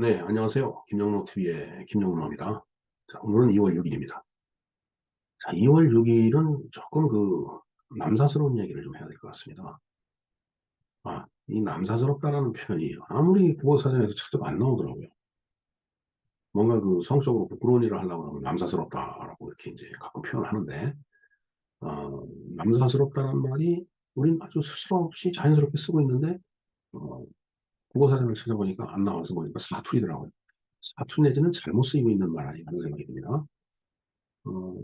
네, 안녕하세요. 김영로 TV의 김영로입니다. 자, 오늘은 2월 6일입니다. 자, 2월 6일은 조금 남사스러운 얘기를 좀 해야 될 것 같습니다. 이 남사스럽다라는 표현이 아무리 국어사전에도 찾아도 안 나오더라고요. 뭔가 성적으로 부끄러운 일을 하려고 하면 남사스럽다라고 이렇게 이제 가끔 표현을 하는데, 남사스럽다는 말이 우린 아주 스스럼 없이 자연스럽게 쓰고 있는데, 어, 국어사전을 찾아보니까 안 나와서 보니까 사투리더라고요. 사투리 내지는 잘못 쓰이고 있는 말 아닌가 하는 생각이 듭니다. 어,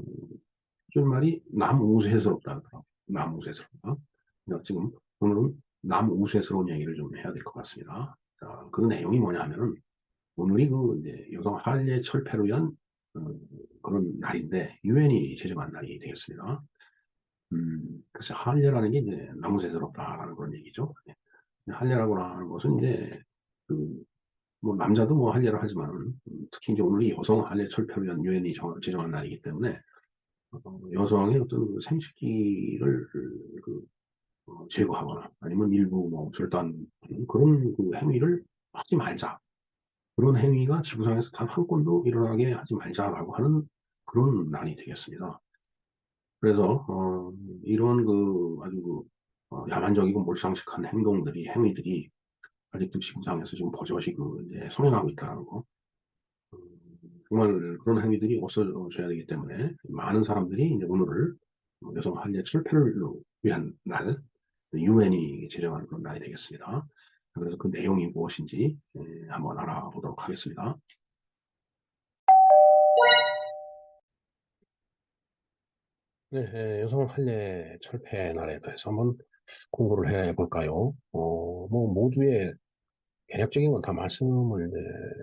줄말이 남우세스럽다 하더라고요. 남우세스럽다. 그러니까 지금 오늘은 남우세스러운 얘기를 좀 해야 될 것 같습니다. 자, 그 내용이 뭐냐 하면은 오늘이 이제 여성 한례 철폐를 위한 어, 그런 날인데 유엔이 제정한 날이 되겠습니다. 그래서 한례라는 게 이제 남우세스럽다라는 그런 얘기죠. 예. 한례라고 하는 것은 이제 그, 뭐 남자도 뭐 한례를 하지만은 특히 이제 오늘이 여성 한례 철폐를 위한 유엔이 제정한 날이기 때문에 여성의 어떤 생식기를 제거하거나 아니면 일부 뭐 절단 그런 행위를 하지 말자. 그런 행위가 지구상에서 단 한 건도 일어나게 하지 말자라고 하는 그런 날이 되겠습니다. 그래서 이런 아주 야만적이고 몰상식한 행위들이 아직도 지구상에서 지금 버젓이 이제 성행하고 있다는 거. 음, 정말 그런 행위들이 없어져야 되기 때문에 많은 사람들이 이제 오늘을 여성 한례 철폐를 위한 날, 유엔이 제정한 그런 날이 되겠습니다. 그래서 그 내용이 무엇인지 한번 알아보도록 하겠습니다. 네, 여성 할례 철폐 날에 대해서 한번 공부를 해볼까요? 뭐, 모두의 개략적인 건 다 말씀을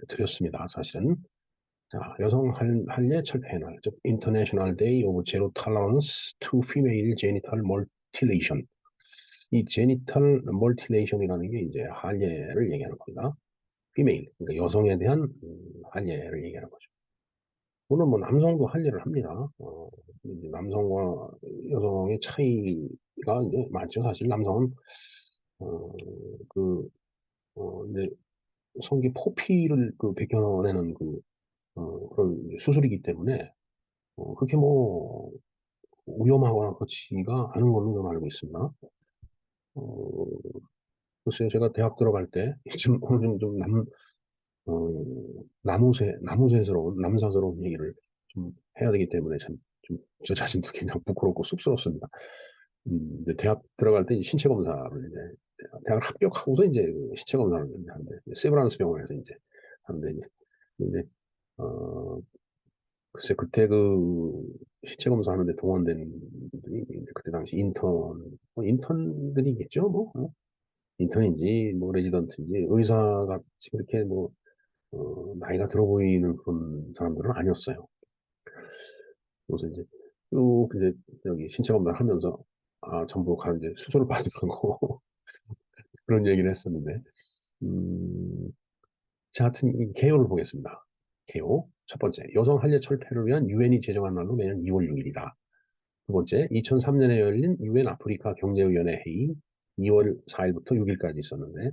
드렸습니다, 사실은. 자, 여성 할례 철폐 날, 즉, International Day of Zero Tolerance to Female Genital Mutilation. 이 Genital Mutilation이라는 게 이제 할례를 얘기하는 겁니다. Female, 그러니까 여성에 대한 할례를 얘기하는 거죠. 물론 뭐 남성도 할례를 합니다. 이제 남성과 여성의 차이가 이제 많죠. 사실 남성은 어, 그 이제 성기 포피를 벗겨내는 그런 수술이기 때문에 그렇게 뭐 위험하거나 그렇지가 않은 걸로 좀 알고 있습니다. 어, 글쎄요, 제가 대학 들어갈 때 좀 오늘 어, 나무새스러운 남사스러운 얘기를 좀 해야 되기 때문에 참 좀 저 자신도 그냥 부끄럽고 쑥스럽습니다. 이제 대학 들어갈 때 이제 신체 검사를 이제 대학을 합격하고서 이제 신체 검사를 이제 하는데 세브란스 병원에서 이제 하는데 이제 근데 글쎄 그때 신체 검사하는데 동원된 분들이 이제 그때 당시 인턴들이겠죠 뭐 인턴인지 뭐 레지던트인지 의사같이 그렇게 뭐 나이가 들어 보이는 그런 사람들은 아니었어요. 그래서 이제 쭉 이제 여기 신체 검사를 하면서 전부 이제 수술을 받으라고 그런 얘기를 했었는데, 자, 하여튼 이 개요를 보겠습니다. 개요. 첫 번째, 여성 할례 철폐를 위한 유엔이 제정한 날로 매년 2월 6일이다. 두 번째, 2003년에 열린 유엔 아프리카 경제위원회 회의 2월 4일부터 6일까지 있었는데,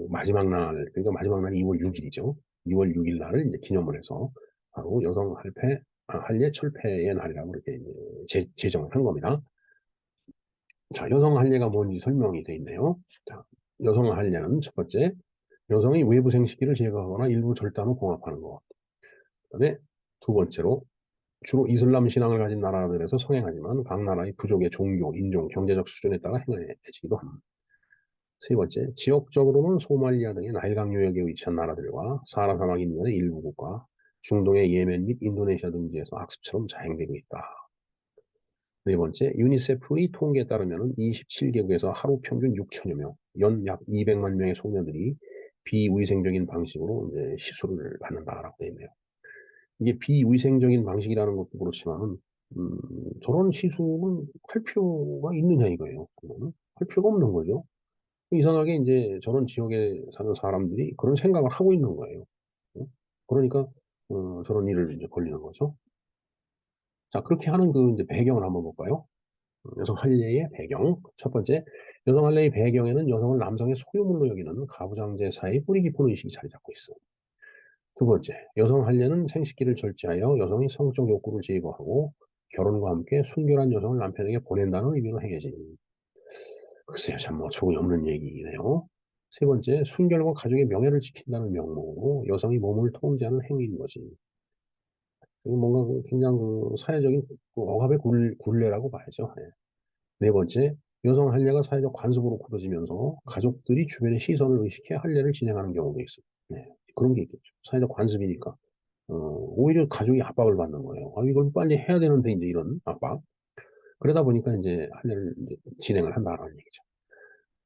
마지막 날, 그러니까 마지막 날이 2월 6일이죠. 2월 6일 날을 이제 기념을 해서 바로 여성 할례 철폐의 날이라고 이렇게 이제 제정을 한 겁니다. 자, 여성 할례가 뭔지 설명이 되어 있네요. 자, 여성 할례는 첫 번째, 여성이 외부 생식기를 제거하거나 일부 절단 후 봉합하는 것. 그다음에 두 번째로, 주로 이슬람 신앙을 가진 나라들에서 성행하지만 각 나라의 부족의 종교, 인종, 경제적 수준에 따라 행해지기도 합니다. 세 번째, 지역적으로는 소말리아 등의 나일강 유역에 위치한 나라들과 사하라 사막 인근의 일부 국가, 중동의 예멘 및 인도네시아 등지에서 악습처럼 자행되고 있다. 네 번째, 유니세프의 통계에 따르면 27개국에서 하루 평균 6천여 명, 연 약 200만 명의 소녀들이 비위생적인 방식으로 이제 시술을 받는다라고 되어 있네요. 이게 비위생적인 방식이라는 것도 그렇지만은, 저런 시술은 할 필요가 있느냐 이거예요. 그거는 할 필요가 없는 거죠. 이상하게 이제 저런 지역에 사는 사람들이 그런 생각을 하고 있는 거예요. 그러니까, 저런 일을 이제 벌리는 거죠. 자, 그렇게 하는 이제 배경을 한번 볼까요? 여성 할례의 배경. 첫 번째, 여성 할례의 배경에는 여성을 남성의 소유물로 여기는 가부장제 사회의 뿌리 깊은 의식이 자리 잡고 있어. 두 번째, 여성 할례는 생식기를 절제하여 여성이 성적 욕구를 제거하고 결혼과 함께 순결한 여성을 남편에게 보낸다는 의미로 행해진. 글쎄요, 참 어처구니 없는 얘기네요. 세 번째, 순결과 가족의 명예를 지킨다는 명목으로 여성이 몸을 통제하는 행위인 것이. 이거 뭔가 굉장히 사회적인 억압의 굴레라고 봐야죠. 예. 네 번째, 여성 할례가 사회적 관습으로 굳어지면서 가족들이 주변의 시선을 의식해 할례를 진행하는 경우도 있습니다. 네, 그런 게 있겠죠. 사회적 관습이니까. 오히려 가족이 압박을 받는 거예요. 아, 이걸 빨리 해야 되는데, 이제 이런 압박. 그러다 보니까 이제 할례를 이제 진행을 한다라는 얘기죠.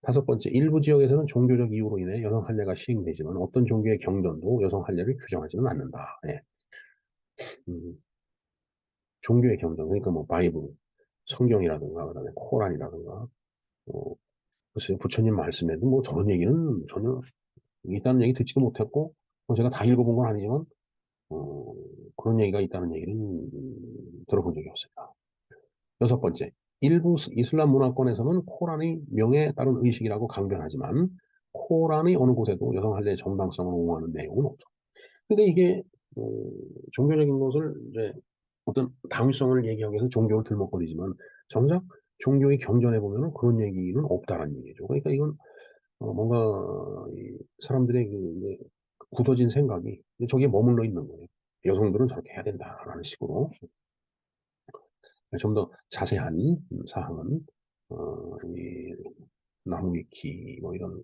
다섯 번째, 일부 지역에서는 종교적 이유로 인해 여성 할례가 시행되지만 어떤 종교의 경전도 여성 할례를 규정하지는 않는다. 예. 음, 종교의 경전, 그러니까 뭐 바이블, 성경이라든가, 그다음에 코란이라든가, 어, 글쎄요, 부처님 말씀에도 뭐 저런 얘기는 전혀 있다는 얘기 듣지도 못했고, 뭐 제가 다 읽어본 건 아니지만, 어, 그런 얘기가 있다는 얘기는 들어본 적이 없습니다. 여섯 번째, 일부 이슬람 문화권에서는 코란의 명에 따른 의식이라고 강변하지만, 코란의 어느 곳에도 여성 할례의 정당성을 옹호하는 내용은 없죠. 근데 이게, 어, 종교적인 것을 이제 어떤 당위성을 얘기하기 위해서 종교를 들먹거리지만, 정작 종교의 경전에 보면은 그런 얘기는 없다라는 얘기죠. 그러니까 이건 뭔가 이 사람들의 그 이제 굳어진 생각이 저기에 머물러 있는 거예요. 여성들은 저렇게 해야 된다라는 식으로 좀 더 자세한 사항은 이 나무위키 뭐 이런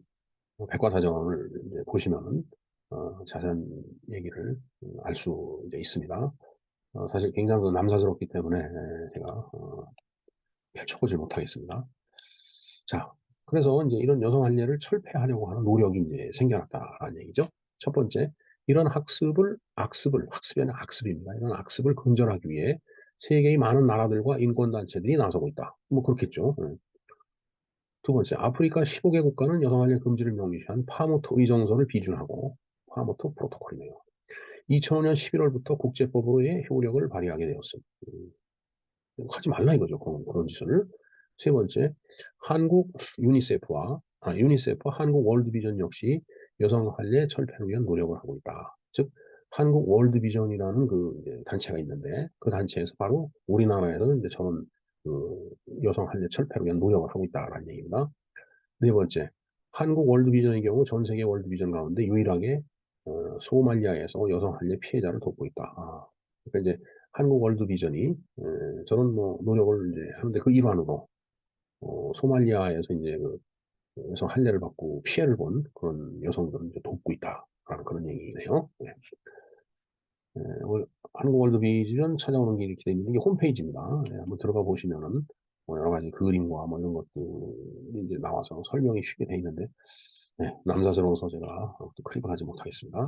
백과사전을 이제 보시면은 자세한 얘기를 알 수 이제 있습니다. 사실 굉장히 그 남사스럽기 때문에 제가 펼쳐보질 못하겠습니다. 자, 그래서 이제 이런 여성 할례를 철폐하려고 하는 노력이 이제 생겨났다라는 얘기죠. 첫 번째, 이런 학습이 아니라 학습입니다. 이런 학습을 근절하기 위해 세계의 많은 나라들과 인권단체들이 나서고 있다. 뭐 그렇겠죠. 네. 두 번째, 아프리카 15개 국가는 여성 할례 금지를 명시한 파무토 의정서를 비준하고 파무토 프로토콜이네요. 2005년 11월부터 국제법으로의 효력을 발휘하게 되었습니다. 하지 말라 이거죠. 그런 짓을. 세 번째, 한국 유니세프와 한국 월드비전 역시 여성 할례 철폐를 위한 노력을 하고 있다. 즉, 한국 월드비전이라는 그 이제 단체가 있는데 그 단체에서 바로 우리나라에서는 이제 저런 그 여성 할례 철폐를 위한 노력을 하고 있다라는 얘기입니다. 네 번째, 한국 월드비전의 경우 전 세계 월드비전 가운데 유일하게 소말리아에서 여성 할례 피해자를 돕고 있다. 그러니까 이제 한국 월드비전이 저런 뭐 노력을 이제 하는데 그 일환으로 소말리아에서 이제 그 여성 할례를 받고 피해를 본 그런 여성들을 이제 돕고 있다라는 그런 얘기네요. 네. 한국 월드비전 찾아오는 게 이렇게 돼 있는데 이게 홈페이지입니다. 네, 한번 들어가 보시면은 뭐 여러 가지 그림과 뭐 이런 것들이 이제 나와서 설명이 쉽게 돼 있는데 네, 남사스러워서 제가 또 클릭을 하지 못하겠습니다.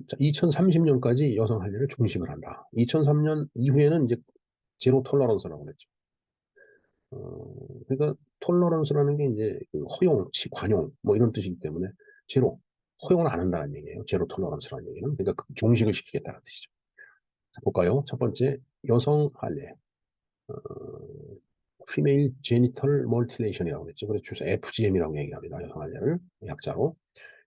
자, 2030년까지 여성 할례를 중심을 한다. 2003년 이후에는 이제 제로 톨러런스라고 그랬죠. 그러니까 톨러런스라는 게 이제 그 허용, 관용 뭐 이런 뜻이기 때문에 제로 허용을 안 한다는 얘기예요. 제로 톨러런스라는 얘기는 그러니까 종식을 시키겠다는 뜻이죠. 자, 볼까요? 첫 번째 여성 할례, 어, female genital mutilations이라고 그랬죠. 그래서 주로 FGM이라고 얘기합니다. 여성 할례를 약자로.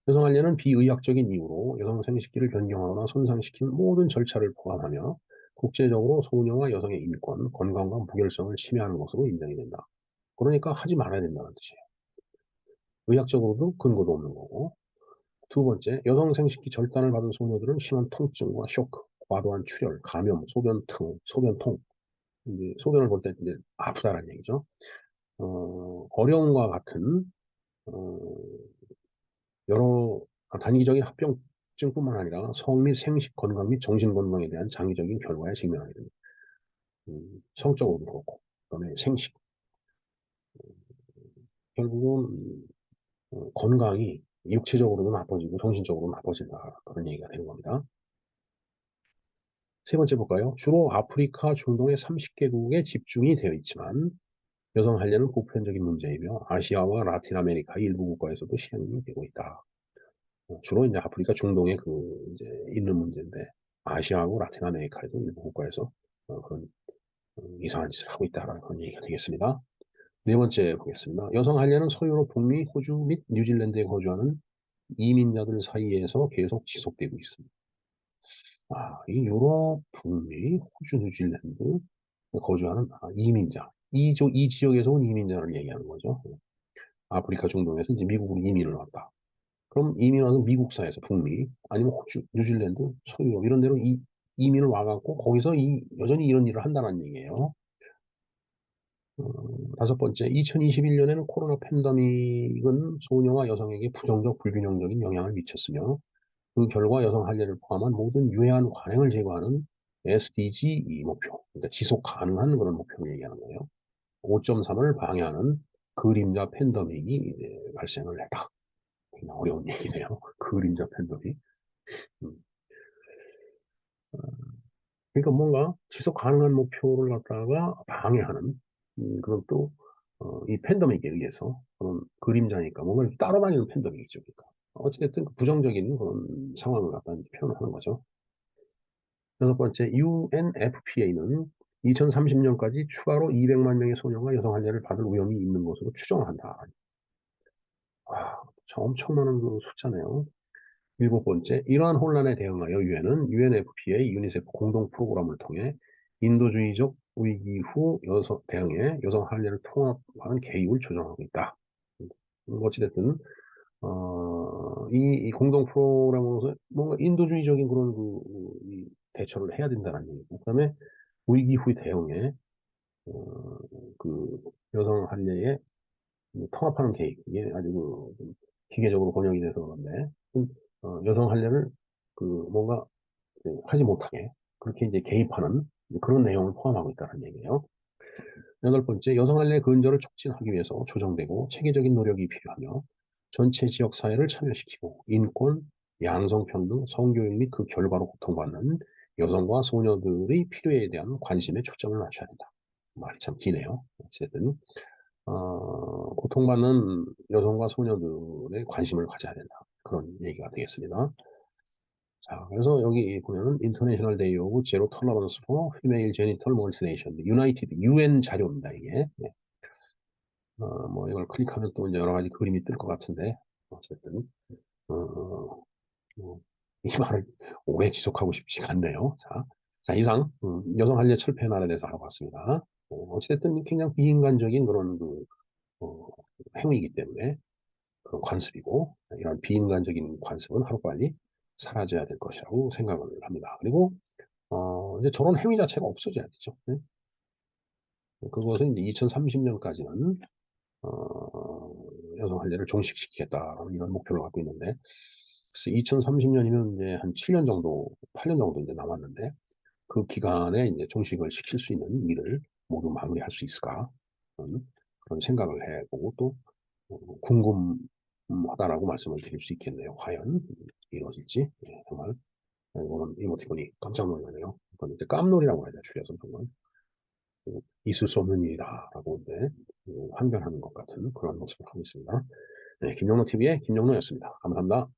여성 할례는 비의학적인 이유로 여성 생식기를 변경하거나 손상시키는 모든 절차를 포함하며 국제적으로 소녀와 여성의 인권, 건강과 무결성을 침해하는 것으로 인정이 된다. 그러니까 하지 말아야 된다는 뜻이에요. 의학적으로도 근거도 없는 거고. 두 번째, 여성 생식기 절단을 받은 소녀들은 심한 통증과 쇼크, 과도한 출혈, 감염, 소변통, 이제 소변을 볼 때 이제 아프다라는 얘기죠. 어려움과 같은 어, 여러 단기적인 합병증뿐만 아니라 성 및 생식 건강 및 정신 건강에 대한 장기적인 결과에 직면하게 됩니다. 성적으로도 그렇고, 그다음에 생식. 결국은 건강이 육체적으로도 나빠지고 정신적으로도 나빠진다. 그런 얘기가 되는 겁니다. 세 번째 볼까요? 주로 아프리카, 중동의 30개국에 집중이 되어 있지만 여성 할례는 보편적인 문제이며 아시아와 라틴 아메리카 일부 국가에서도 시행이 되고 있다. 주로 이제 아프리카, 중동에 그 이제 있는 문제인데 아시아하고 라틴 아메리카에도 일부 국가에서 그런 이상한 짓을 하고 있다라는 그런 얘기가 되겠습니다. 네 번째 보겠습니다. 여성 할례는 서유럽, 북미, 호주 및 뉴질랜드에 거주하는 이민자들 사이에서 계속 지속되고 있습니다. 이 유럽, 북미, 호주, 뉴질랜드 거주하는 이민자. 이 지역에서 온 이민자를 얘기하는 거죠. 아프리카 중동에서 이제 미국으로 이민을 왔다. 그럼 이민 와서 미국사에서 북미, 아니면 호주, 뉴질랜드, 서유럽 이런 데로 이민을 와갖고 거기서 여전히 이런 일을 한다는 얘기예요. 다섯 번째, 2021년에는 코로나 팬데믹은 소녀와 여성에게 부정적, 불균형적인 영향을 미쳤으며 그 결과 여성 할례를 포함한 모든 유해한 관행을 제거하는 SDG 이 목표, 그러니까 지속 가능한 그런 목표를 얘기하는 거예요. 5.3을 방해하는 그림자 팬데믹이 이제 발생을 했다. 굉장히 어려운 얘기네요. 그림자 팬데믹. 음. 그러니까 뭔가 지속 가능한 목표를 갖다가 방해하는 그런 또 이 팬데믹에 의해서 그런 그림자니까 뭔가 따로 다니는 팬데믹이죠. 그러니까 어찌됐든 그 부정적인 그런 상황을 갖다 이제 표현을 하는 거죠. 여섯 번째, UNFPA는 2030년까지 추가로 200만 명의 소녀가 여성 할례를 받을 위험이 있는 것으로 추정한다. 엄청 많은 그 숫자네요. 일곱 번째, 이러한 혼란에 대응하여 유엔은 UNFPA, 유니세프 공동 프로그램을 통해 인도주의적 위기 후 대응에 여성 할례를 통합하는 계획을 조정하고 있다. 어찌됐든 이 공동 프로그램으로서 뭔가 인도주의적인 그런 이 대처를 해야 된다는 얘기고, 그다음에 위기 후 대응에 어, 그 여성 할례에 통합하는 계획, 이게 아주 좀 기계적으로 번역이 돼서 그런데 여성 할례를 뭔가 하지 못하게 그렇게 이제 개입하는 그런 내용을 포함하고 있다는 얘기예요. 여덟 번째, 여성 할례 근절을 촉진하기 위해서 조정되고 체계적인 노력이 필요하며 전체 지역 사회를 참여시키고 인권, 양성평등, 성교육 및 그 결과로 고통받는 여성과 소녀들의 필요에 대한 관심에 초점을 맞춰야 된다. 말이 참 기네요. 어쨌든 고통받는 여성과 소녀들의 관심을 가져야 된다. 그런 얘기가 되겠습니다. 자, 그래서 여기 보면은 International Day of Zero Tolerance for Female Genital Mutilation, United UN 자료입니다, 이게. 네. 뭐 이걸 클릭하면 또 이제 여러 가지 그림이 뜰 것 같은데 어쨌든 어, 어, 이 말을 오래 지속하고 싶지가 않네요. 자, 이상 여성 할례 철폐 날에 대해서 알아봤습니다. 어쨌든 굉장히 비인간적인 그런 어, 행위이기 때문에 그런 관습이고 이런 비인간적인 관습은 하루빨리 사라져야 될 것이라고 생각을 합니다. 그리고 이제 저런 행위 자체가 없어져야 되죠. 네? 그것은 이제 2030년까지는 여성 할례를 종식시키겠다 이런 목표를 갖고 있는데 그래서 2030년이면 이제 한 7년 정도, 8년 정도 이제 남았는데 그 기간에 이제 종식을 시킬 수 있는 일을 모두 마무리할 수 있을까 그런 생각을 해보고 또 궁금하다라고 말씀을 드릴 수 있겠네요. 과연 이루어질지 정말 이거는 이모티콘이 깜짝 놀라네요. 이건 이제 깜놀이라고 해야 되나 줄여서 정말 있을 수 없는 일이다라고 이제 항변하는 것 같은 그런 모습을 하고 있습니다. 네, 김영로 TV의 김영로였습니다. 감사합니다.